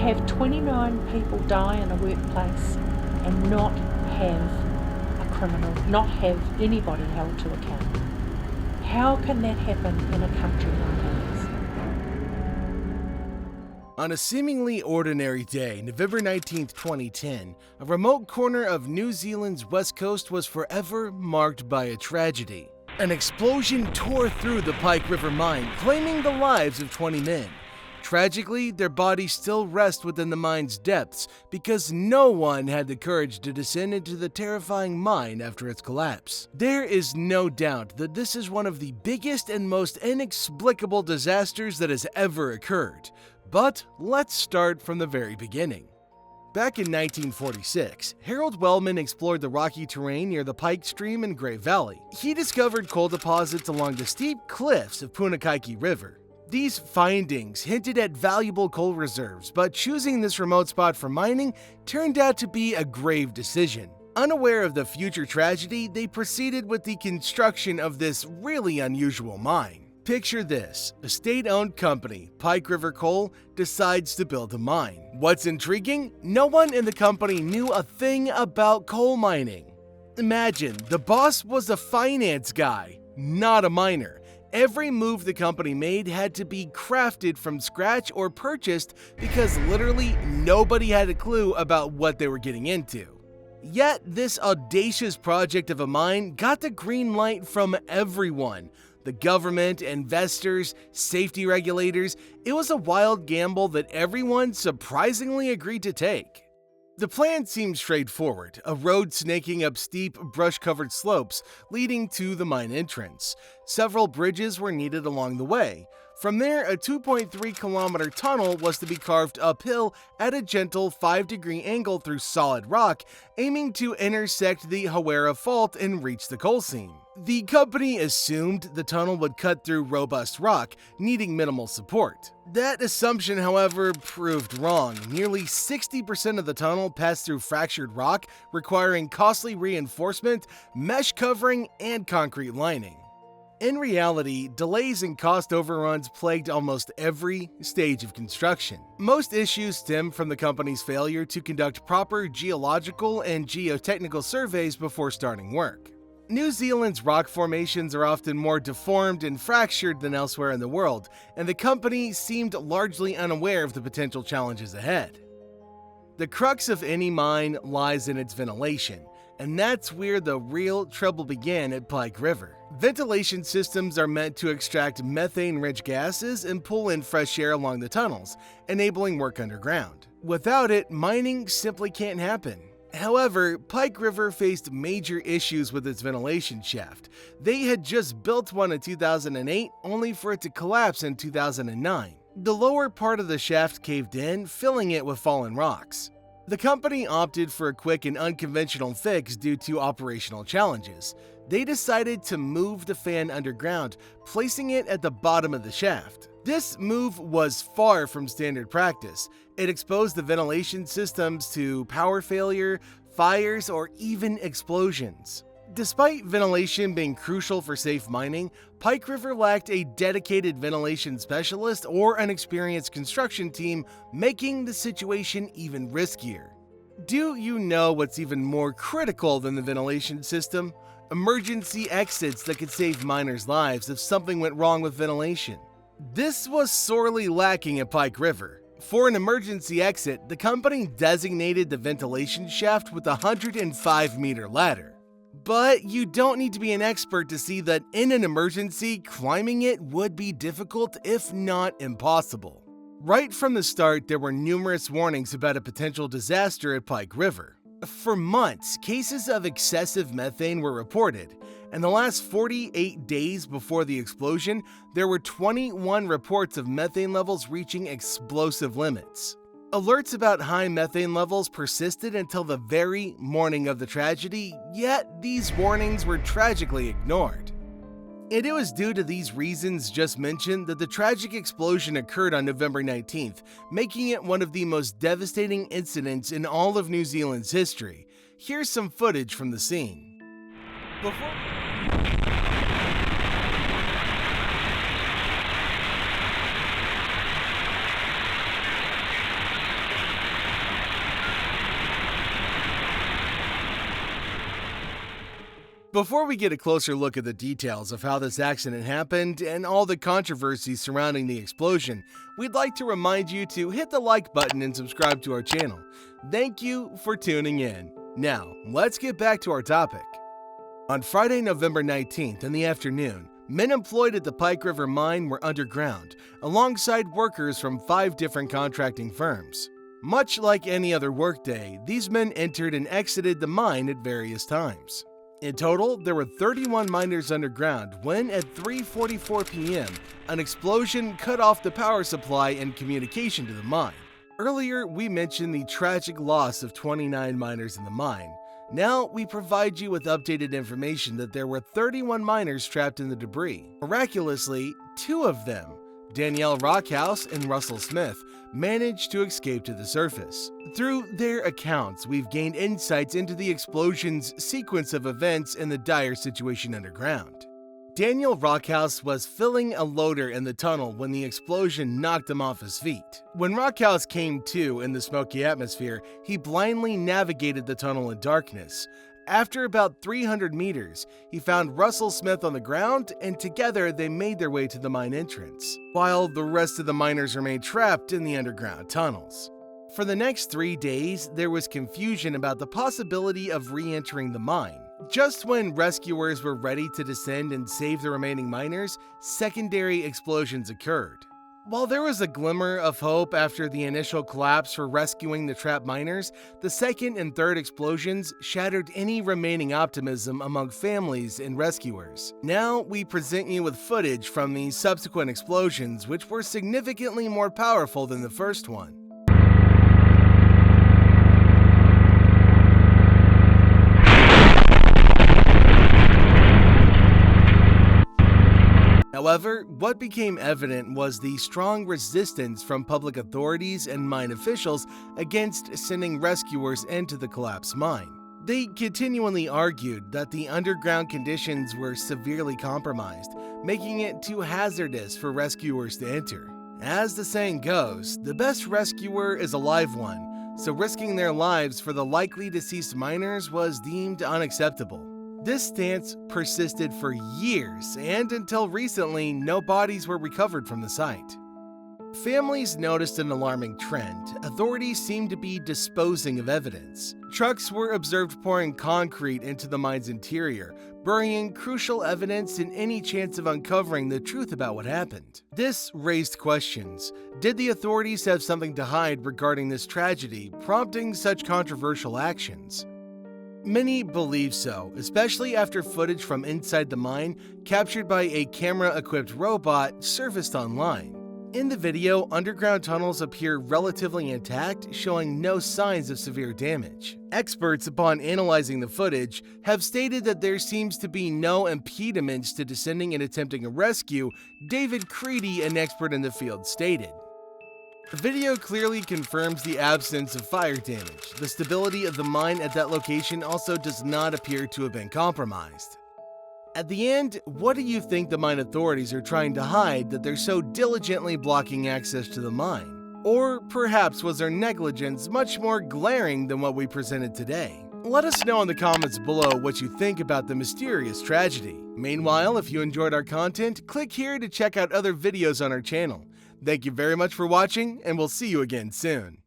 have 29 people die in a workplace and not have a criminal, not have anybody held to account. How can that happen in a country like ours? On a seemingly ordinary day, November 19, 2010, a remote corner of New Zealand's west coast was forever marked by a tragedy. An explosion tore through the Pike River mine, claiming the lives of 20 men. Tragically, their bodies still rest within the mine's depths because no one had the courage to descend into the terrifying mine after its collapse. There is no doubt that this is one of the biggest and most inexplicable disasters that has ever occurred. But let's start from the very beginning. Back in 1946, Harold Wellman explored the rocky terrain near the Pike Stream in Grey Valley. He discovered coal deposits along the steep cliffs of Pike River. These findings hinted at valuable coal reserves, but choosing this remote spot for mining turned out to be a grave decision. Unaware of the future tragedy, they proceeded with the construction of this really unusual mine. Picture this, a state-owned company, Pike River Coal, decides to build a mine. What's intriguing? No one in the company knew a thing about coal mining. Imagine, the boss was a finance guy, not a miner. Every move the company made had to be crafted from scratch or purchased because literally nobody had a clue about what they were getting into. Yet this audacious project of a mine got the green light from everyone. The government, investors, safety regulators. It was a wild gamble that everyone surprisingly agreed to take. The plan seemed straightforward, a road snaking up steep, brush-covered slopes leading to the mine entrance. Several bridges were needed along the way. From there, a 2.3-kilometer tunnel was to be carved uphill at a gentle 5-degree angle through solid rock, aiming to intersect the Hawera Fault and reach the coal seam. The company assumed the tunnel would cut through robust rock, needing minimal support. That assumption, however, proved wrong. Nearly 60% of the tunnel passed through fractured rock, requiring costly reinforcement, mesh covering, and concrete lining. In reality, delays and cost overruns plagued almost every stage of construction. Most issues stem from the company's failure to conduct proper geological and geotechnical surveys before starting work. New Zealand's rock formations are often more deformed and fractured than elsewhere in the world, and the company seemed largely unaware of the potential challenges ahead. The crux of any mine lies in its ventilation, and that's where the real trouble began at Pike River. Ventilation systems are meant to extract methane-rich gases and pull in fresh air along the tunnels, enabling work underground. Without it, mining simply can't happen. However, Pike River faced major issues with its ventilation shaft. They had just built one in 2008, only for it to collapse in 2009. The lower part of the shaft caved in, filling it with fallen rocks. The company opted for a quick and unconventional fix due to operational challenges. They decided to move the fan underground, placing it at the bottom of the shaft. This move was far from standard practice. It exposed the ventilation systems to power failure, fires, or even explosions. Despite ventilation being crucial for safe mining, Pike River lacked a dedicated ventilation specialist or an experienced construction team, making the situation even riskier. Do you know what's even more critical than the ventilation system? Emergency exits that could save miners' lives if something went wrong with ventilation. This was sorely lacking at Pike River. For an emergency exit, the company designated the ventilation shaft with a 105-meter ladder. But you don't need to be an expert to see that in an emergency, climbing it would be difficult, if not impossible. Right from the start, there were numerous warnings about a potential disaster at Pike River. For months, cases of excessive methane were reported. In the last 48 days before the explosion, there were 21 reports of methane levels reaching explosive limits. Alerts about high methane levels persisted until the very morning of the tragedy, yet these warnings were tragically ignored. And it was due to these reasons just mentioned that the tragic explosion occurred on November 19th, making it one of the most devastating incidents in all of New Zealand's history. Here's some footage from the scene. Before we get a closer look at the details of how this accident happened and all the controversy surrounding the explosion, we'd like to remind you to hit the like button and subscribe to our channel. Thank you for tuning in. Now, let's get back to our topic. On Friday, November 19th in the afternoon, men employed at the Pike River mine were underground, alongside workers from 5 different contracting firms. Much like any other workday, these men entered and exited the mine at various times. In total, there were 31 miners underground when, at 3:44 p.m., an explosion cut off the power supply and communication to the mine. Earlier, we mentioned the tragic loss of 29 miners in the mine. Now, we provide you with updated information that there were 31 miners trapped in the debris. Miraculously, 2 of them, Danielle Rockhouse and Russell Smith, managed to escape to the surface. Through their accounts, we've gained insights into the explosion's sequence of events and the dire situation underground. Daniel Rockhouse was filling a loader in the tunnel when the explosion knocked him off his feet. When Rockhouse came to in the smoky atmosphere, he blindly navigated the tunnel in darkness. After about 300 meters, he found Russell Smith on the ground, and together they made their way to the mine entrance, while the rest of the miners remained trapped in the underground tunnels. For the next 3 days, there was confusion about the possibility of re-entering the mine. Just when rescuers were ready to descend and save the remaining miners, secondary explosions occurred. While there was a glimmer of hope after the initial collapse for rescuing the trapped miners, the second and third explosions shattered any remaining optimism among families and rescuers. Now, we present you with footage from the subsequent explosions, which were significantly more powerful than the first one. However, what became evident was the strong resistance from public authorities and mine officials against sending rescuers into the collapsed mine. They continually argued that the underground conditions were severely compromised, making it too hazardous for rescuers to enter. As the saying goes, the best rescuer is a live one, so risking their lives for the likely deceased miners was deemed unacceptable. This stance persisted for years, and until recently, no bodies were recovered from the site. Families noticed an alarming trend. Authorities seemed to be disposing of evidence. Trucks were observed pouring concrete into the mine's interior, burying crucial evidence in any chance of uncovering the truth about what happened. This raised questions. Did the authorities have something to hide regarding this tragedy, prompting such controversial actions? Many believe so, especially after footage from inside the mine, captured by a camera-equipped robot, surfaced online. In the video, underground tunnels appear relatively intact, showing no signs of severe damage. Experts, upon analyzing the footage, have stated that there seems to be no impediments to descending and attempting a rescue, David Creedy, an expert in the field, stated. The video clearly confirms the absence of fire damage. The stability of the mine at that location also does not appear to have been compromised. At the end, what do you think the mine authorities are trying to hide that they're so diligently blocking access to the mine? Or perhaps was their negligence much more glaring than what we presented today? Let us know in the comments below what you think about the mysterious tragedy. Meanwhile, if you enjoyed our content, click here to check out other videos on our channel. Thank you very much for watching, and we'll see you again soon.